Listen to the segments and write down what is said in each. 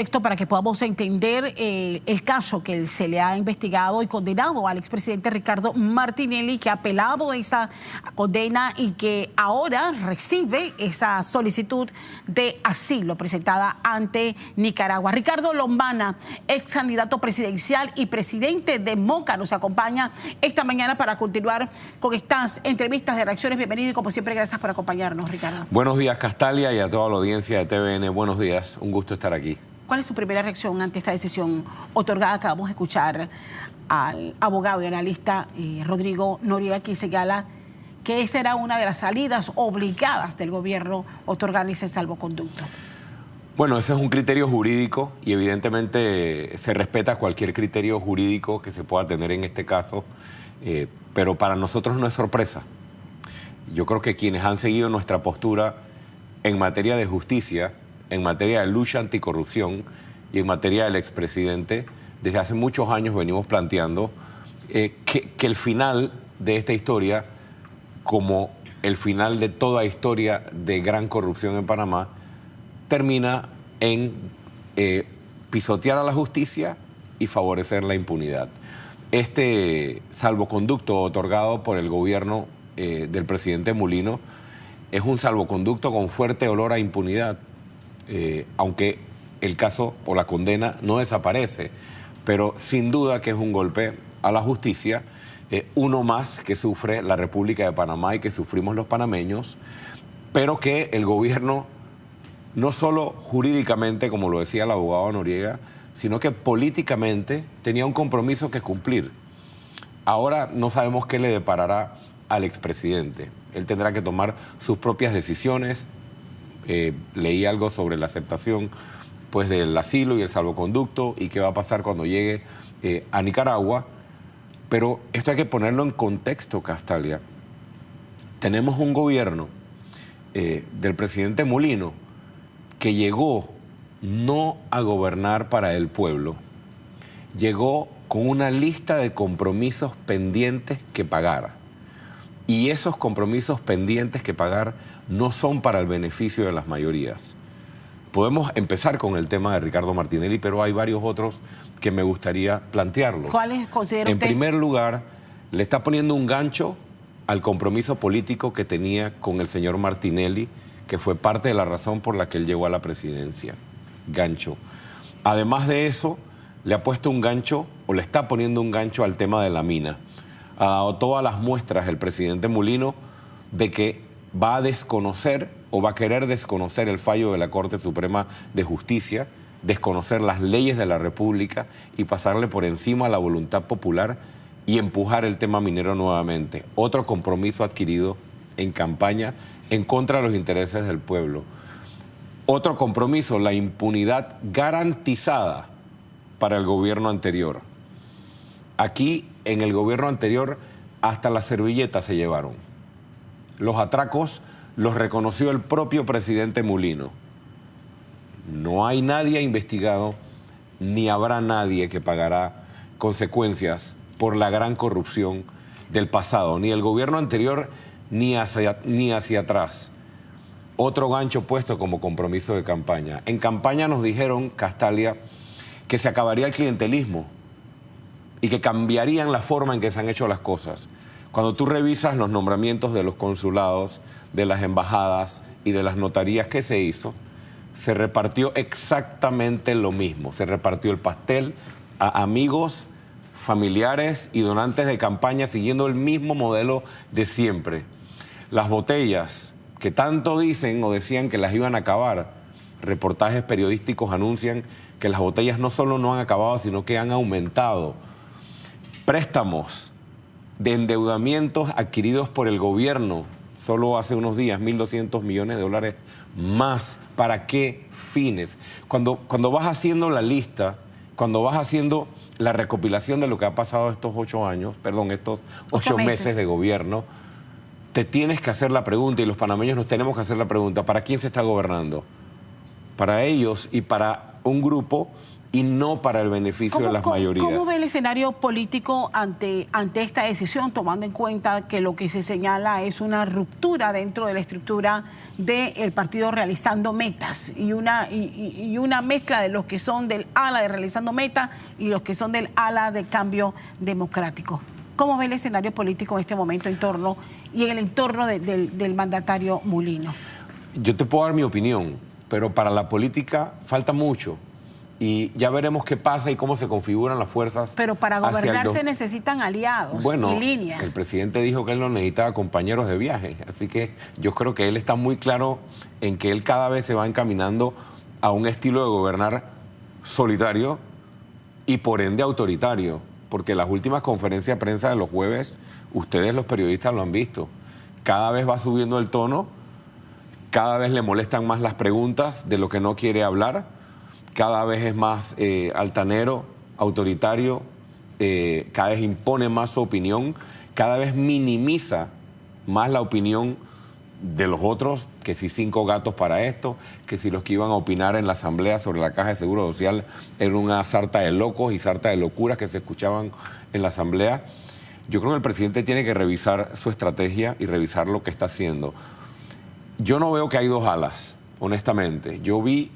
Esto para que podamos entender el caso que se le ha investigado y condenado al expresidente Ricardo Martinelli, que ha apelado esa condena y que ahora recibe esa solicitud de asilo presentada ante Nicaragua. Ricardo Lombana, ex candidato presidencial y presidente de Moca, nos acompaña esta mañana para continuar con estas entrevistas de reacciones. Bienvenido y como siempre, gracias por acompañarnos, Ricardo. Buenos días, Castalia, y a toda la audiencia de TVN. Buenos días, un gusto estar aquí. ¿Cuál es su primera reacción ante esta decisión otorgada? Acabamos de escuchar al abogado y analista Rodrigo Noriega, quien señala que esa era una de las salidas obligadas del gobierno, otorgarle ese salvoconducto. Bueno, ese es un criterio jurídico y evidentemente se respeta cualquier criterio jurídico que se pueda tener en este caso, pero para nosotros no es sorpresa. Yo creo que quienes han seguido nuestra postura en materia de justicia, en materia de lucha anticorrupción y en materia del expresidente, desde hace muchos años venimos planteando que el final de esta historia, como el final de toda historia de gran corrupción en Panamá, termina en pisotear a la justicia y favorecer la impunidad. Este salvoconducto otorgado por el gobierno del presidente Mulino es un salvoconducto con fuerte olor a impunidad. Aunque el caso o la condena no desaparece, pero sin duda que es un golpe a la justicia, uno más que sufre la República de Panamá y que sufrimos los panameños, pero que el gobierno, no solo jurídicamente, como lo decía el abogado Noriega, sino que políticamente tenía un compromiso que cumplir. Ahora no sabemos qué le deparará al expresidente. Él tendrá que tomar sus propias decisiones. Leí algo sobre la aceptación pues, del asilo y el salvoconducto y qué va a pasar cuando llegue a Nicaragua. Pero esto hay que ponerlo en contexto, Castalia. Tenemos un gobierno del presidente Mulino que llegó no a gobernar para el pueblo, llegó con una lista de compromisos pendientes que pagar. Y esos compromisos pendientes que pagar no son para el beneficio de las mayorías. Podemos empezar con el tema de Ricardo Martinelli, pero hay varios otros que me gustaría plantearlos. ¿Cuáles considera usted? En primer lugar, le está poniendo un gancho al compromiso político que tenía con el señor Martinelli, que fue parte de la razón por la que él llegó a la presidencia. Gancho. Además de eso, le ha puesto un gancho, o le está poniendo un gancho al tema de la mina. Ha dado todas las muestras el presidente Mulino de que va a desconocer o va a querer desconocer el fallo de la Corte Suprema de Justicia, desconocer las leyes de la República y pasarle por encima a la voluntad popular y empujar el tema minero nuevamente. Otro compromiso adquirido en campaña en contra de los intereses del pueblo. Otro compromiso, la impunidad garantizada para el gobierno anterior. Aquí, en el gobierno anterior, hasta las servilletas se llevaron. Los atracos los reconoció el propio presidente Mulino. No hay nadie investigado, ni habrá nadie que pagará consecuencias por la gran corrupción del pasado, ni el gobierno anterior, ni hacia atrás. Otro gancho puesto como compromiso de campaña. En campaña nos dijeron, Castalia, que se acabaría el clientelismo y que cambiarían la forma en que se han hecho las cosas. Cuando tú revisas los nombramientos de los consulados, de las embajadas y de las notarías que se hizo, se repartió exactamente lo mismo. Se repartió el pastel a amigos, familiares y donantes de campaña siguiendo el mismo modelo de siempre. Las botellas que tanto dicen o decían que las iban a acabar, reportajes periodísticos anuncian que las botellas no solo no han acabado, sino que han aumentado. Préstamos de endeudamientos adquiridos por el gobierno, solo hace unos días, 1.200 millones de dólares más. ¿Para qué fines? Cuando vas haciendo la lista, cuando vas haciendo la recopilación de lo que ha pasado estos 8 meses de gobierno, te tienes que hacer la pregunta, y los panameños nos tenemos que hacer la pregunta, ¿para quién se está gobernando? Para ellos y para un grupo y no para el beneficio de las mayorías. ¿Cómo ve el escenario político ante esta decisión, tomando en cuenta que lo que se señala es una ruptura dentro de la estructura del partido Realizando Metas y una mezcla de los que son del ala de Realizando Metas y los que son del ala de Cambio Democrático? ¿Cómo ve el escenario político en este momento en el entorno del mandatario Mulino? Yo te puedo dar mi opinión, pero para la política falta mucho. Y ya veremos qué pasa y cómo se configuran las fuerzas. Pero para gobernar se necesitan aliados y líneas. El presidente dijo que él no necesitaba compañeros de viaje. Así que yo creo que él está muy claro en que él cada vez se va encaminando a un estilo de gobernar solitario y por ende autoritario. Porque las últimas conferencias de prensa de los jueves, ustedes los periodistas lo han visto. Cada vez va subiendo el tono, cada vez le molestan más las preguntas de lo que no quiere hablar. Cada vez es más altanero, autoritario, cada vez impone más su opinión, cada vez minimiza más la opinión de los otros, que si 5 gatos para esto, que si los que iban a opinar en la asamblea sobre la Caja de Seguro Social era una sarta de locos y sarta de locuras que se escuchaban en la asamblea. Yo creo que el presidente tiene que revisar su estrategia y revisar lo que está haciendo. Yo no veo que hay dos alas, honestamente. Yo vi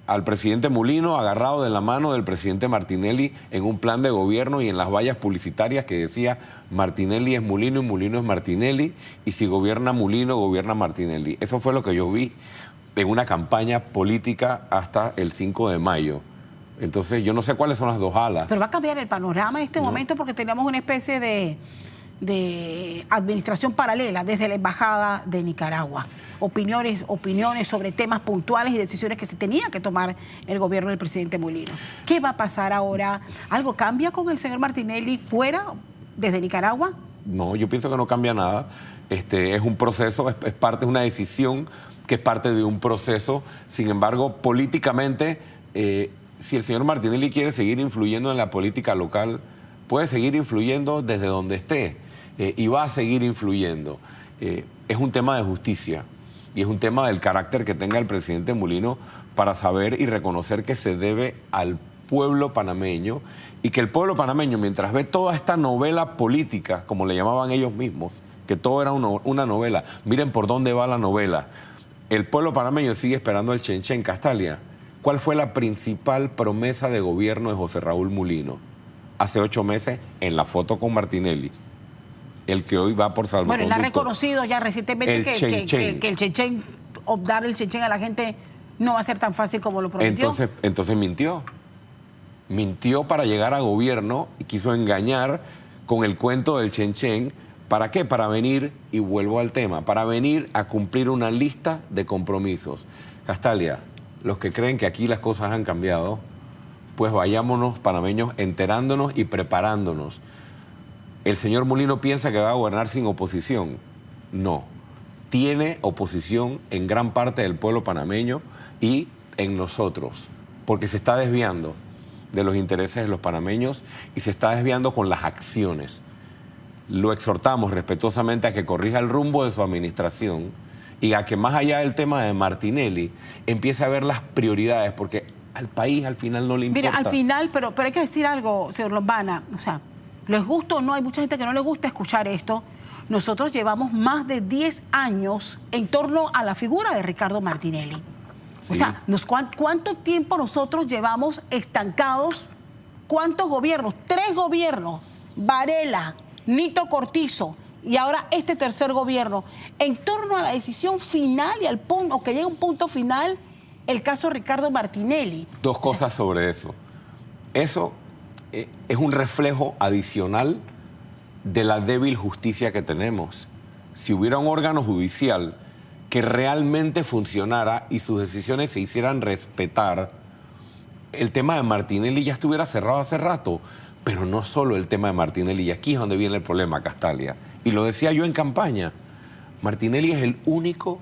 al presidente Mulino agarrado de la mano del presidente Martinelli en un plan de gobierno y en las vallas publicitarias que decía Martinelli es Mulino y Mulino es Martinelli, y si gobierna Mulino, gobierna Martinelli. Eso fue lo que yo vi en una campaña política hasta el 5 de mayo. Entonces yo no sé cuáles son las dos alas. Pero va a cambiar el panorama en este momento porque tenemos una especie de administración paralela desde la Embajada de Nicaragua. Opiniones sobre temas puntuales y decisiones que se tenía que tomar el gobierno del presidente Mulino. ¿Qué va a pasar ahora? ¿Algo cambia con el señor Martinelli fuera, desde Nicaragua? No, yo pienso que no cambia nada. Es un proceso, es parte de una decisión que es parte de un proceso. Sin embargo, políticamente, si el señor Martinelli quiere seguir influyendo en la política local, puede seguir influyendo desde donde esté y va a seguir influyendo. Es un tema de justicia y es un tema del carácter que tenga el presidente Mulino para saber y reconocer que se debe al pueblo panameño y que el pueblo panameño, mientras ve toda esta novela política, como le llamaban ellos mismos, que todo era una novela, miren por dónde va la novela, el pueblo panameño sigue esperando el Chenchen. Castalia, ¿cuál fue la principal promesa de gobierno de José Raúl Mulino? Hace 8 meses, en la foto con Martinelli, el que hoy va por salvoconducto. Bueno, él ha reconocido ya recientemente que el Chenchen, o dar el Chenchen a la gente no va a ser tan fácil como lo prometió. Entonces mintió. Mintió para llegar a gobierno y quiso engañar con el cuento del Chenchen. ¿Para qué? Para venir, y vuelvo al tema, para venir a cumplir una lista de compromisos. Castalia, los que creen que aquí las cosas han cambiado, pues vayámonos, panameños, enterándonos y preparándonos. ¿El señor Mulino piensa que va a gobernar sin oposición? No. Tiene oposición en gran parte del pueblo panameño y en nosotros, porque se está desviando de los intereses de los panameños y se está desviando con las acciones. Lo exhortamos respetuosamente a que corrija el rumbo de su administración y a que más allá del tema de Martinelli empiece a ver las prioridades, porque al país al final no le importa. Mira, al final, pero hay que decir algo, señor Lombana, o sea, les gusta o no, hay mucha gente que no le gusta escuchar esto. Nosotros llevamos más de 10 años en torno a la figura de Ricardo Martinelli. Sí. O sea, ¿cuánto tiempo nosotros llevamos estancados? ¿Cuántos gobiernos? 3 gobiernos, Varela, Nito Cortizo y ahora este tercer gobierno, en torno a la decisión final y al punto, o que llegue a un punto final, el caso Ricardo Martinelli. 2 cosas sobre eso. Eso es un reflejo adicional de la débil justicia que tenemos. Si hubiera un órgano judicial que realmente funcionara y sus decisiones se hicieran respetar, el tema de Martinelli ya estuviera cerrado hace rato. Pero no solo el tema de Martinelli, y aquí es donde viene el problema, Castalia. Y lo decía yo en campaña, Martinelli es el único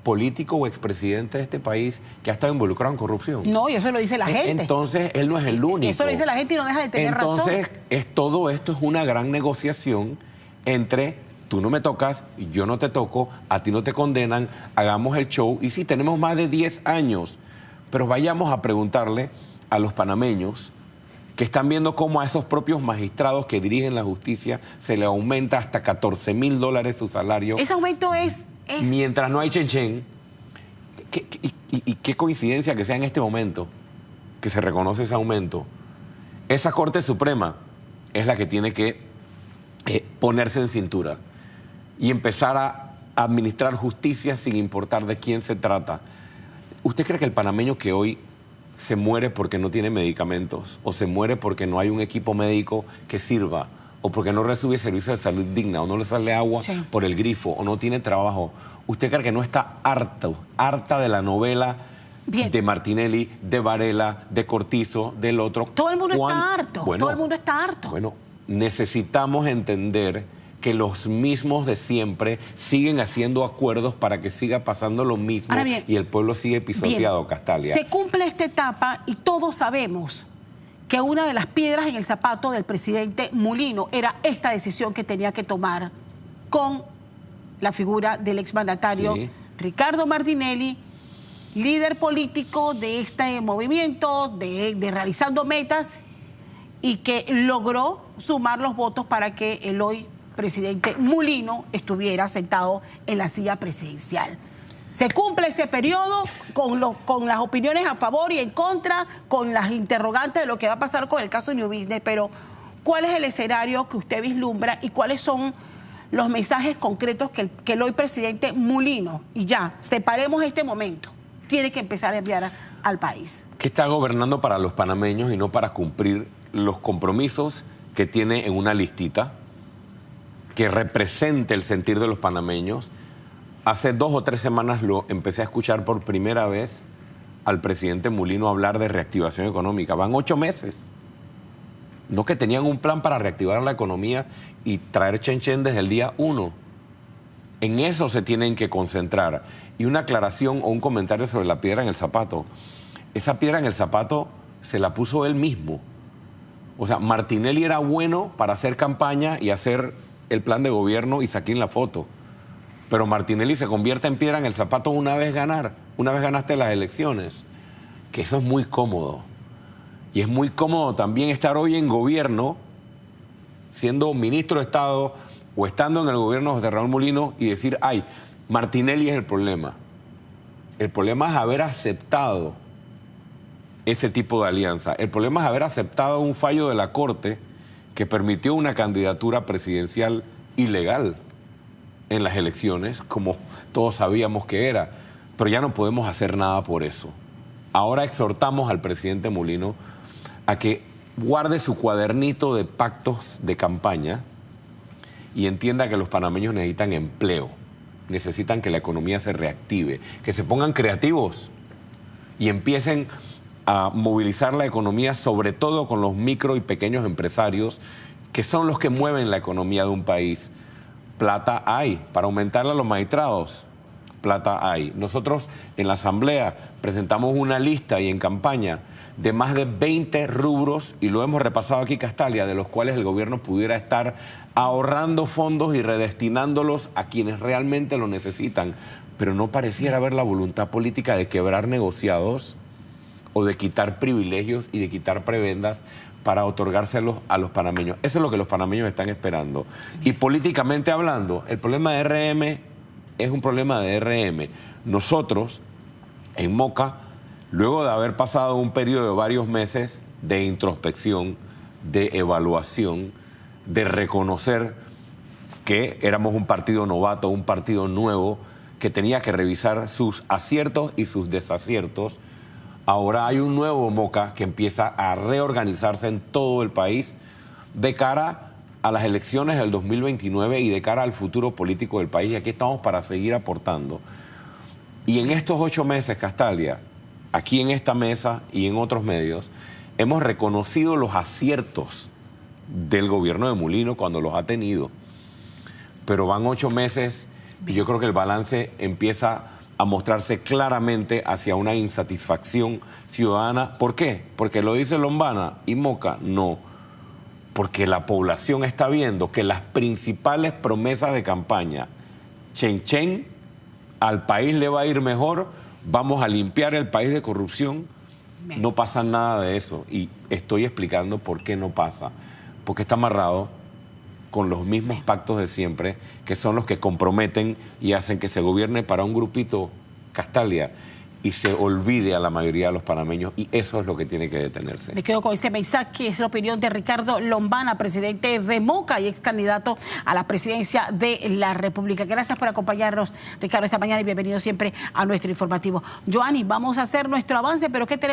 político o expresidente de este país que ha estado involucrado en corrupción. No, y eso lo dice la gente. Entonces, él no es el único. Eso lo dice la gente y no deja de tener razón. Entonces, todo esto es una gran negociación entre tú no me tocas, yo no te toco, a ti no te condenan, hagamos el show. Y sí, tenemos más de 10 años, pero vayamos a preguntarle a los panameños que están viendo cómo a esos propios magistrados que dirigen la justicia se les aumenta hasta $14,000 su salario. Ese aumento es... Mientras no hay chenchen. Y qué coincidencia que sea en este momento que se reconoce ese aumento. Esa Corte Suprema es la que tiene que ponerse en cintura y empezar a administrar justicia sin importar de quién se trata. ¿Usted cree que el panameño que hoy se muere porque no tiene medicamentos, o se muere porque no hay un equipo médico que sirva, o porque no recibe servicio de salud digna, o no le sale agua por el grifo, o no tiene trabajo, usted cree que no está harta de la novela de Martinelli, de Varela, de Cortizo, del otro? Todo el mundo está harto, todo el mundo está harto. Bueno, necesitamos entender que los mismos de siempre siguen haciendo acuerdos para que siga pasando lo mismo y el pueblo sigue pisoteado, Castalia. Se cumple esta etapa y todos sabemos que una de las piedras en el zapato del presidente Mulino era esta decisión que tenía que tomar con la figura del exmandatario Ricardo Martinelli, líder político de este movimiento, de realizando metas, y que logró sumar los votos para que el hoy presidente Mulino estuviera sentado en la silla presidencial. Se cumple ese periodo con las opiniones a favor y en contra, con las interrogantes de lo que va a pasar con el caso New Business, pero ¿cuál es el escenario que usted vislumbra y cuáles son los mensajes concretos que el hoy presidente Mulino, y ya, separemos este momento, tiene que empezar a enviar al país? Que está gobernando para los panameños y no para cumplir los compromisos que tiene en una listita que represente el sentir de los panameños. Hace 2 o 3 semanas lo empecé a escuchar por primera vez al presidente Mulino hablar de reactivación económica. Van 8 meses. No que tenían un plan para reactivar la economía y traer chenchen desde el día 1. En eso se tienen que concentrar. Y una aclaración o un comentario sobre la piedra en el zapato. Esa piedra en el zapato se la puso él mismo. O sea, Martinelli era bueno para hacer campaña y hacer el plan de gobierno y saquín la foto. Pero Martinelli se convierte en piedra en el zapato una vez ganaste las elecciones. Que eso es muy cómodo. Y es muy cómodo también estar hoy en gobierno, siendo ministro de Estado o estando en el gobierno de José Raúl Mulino y decir, ay, Martinelli es el problema. El problema es haber aceptado ese tipo de alianza. El problema es haber aceptado un fallo de la Corte que permitió una candidatura presidencial ilegal en las elecciones, como todos sabíamos que era. Pero ya no podemos hacer nada por eso. Ahora exhortamos al presidente Mulino a que guarde su cuadernito de pactos de campaña y entienda que los panameños necesitan empleo, necesitan que la economía se reactive, que se pongan creativos y empiecen a movilizar la economía, sobre todo con los micro y pequeños empresarios, que son los que mueven la economía de un país. Plata hay para aumentarle a los magistrados. Plata hay. Nosotros en la Asamblea presentamos una lista y en campaña de más de 20 rubros, y lo hemos repasado aquí, Castalia, de los cuales el gobierno pudiera estar ahorrando fondos y redestinándolos a quienes realmente lo necesitan. Pero no pareciera haber la voluntad política de quebrar negociados o de quitar privilegios y de quitar prebendas para otorgárselos a los panameños. Eso es lo que los panameños están esperando. Y políticamente hablando, el problema de RM es un problema de RM. Nosotros, en Moca, luego de haber pasado un periodo de varios meses de introspección, de evaluación, de reconocer que éramos un partido novato, un partido nuevo, que tenía que revisar sus aciertos y sus desaciertos, ahora hay un nuevo Moca que empieza a reorganizarse en todo el país de cara a las elecciones del 2029 y de cara al futuro político del país. Y aquí estamos para seguir aportando. Y en estos 8 meses, Castalia, aquí en esta mesa y en otros medios, hemos reconocido los aciertos del gobierno de Mulino cuando los ha tenido. Pero van 8 meses y yo creo que el balance empieza a mostrarse claramente hacia una insatisfacción ciudadana. ¿Por qué? Porque lo dice Lombana y Moca, no. Porque la población está viendo que las principales promesas de campaña, al país le va a ir mejor, vamos a limpiar el país de corrupción, Bien. No pasa nada de eso. Y estoy explicando por qué no pasa. Porque está amarrado con los mismos pactos de siempre, que son los que comprometen y hacen que se gobierne para un grupito Castalia y se olvide a la mayoría de los panameños, y eso es lo que tiene que detenerse. Me quedo con ese mensaje, que es la opinión de Ricardo Lombana, presidente de Moca y ex candidato a la presidencia de la República. Gracias por acompañarnos, Ricardo, esta mañana, y bienvenido siempre a nuestro informativo. Joanny, vamos a hacer nuestro avance, pero ¿qué tenemos?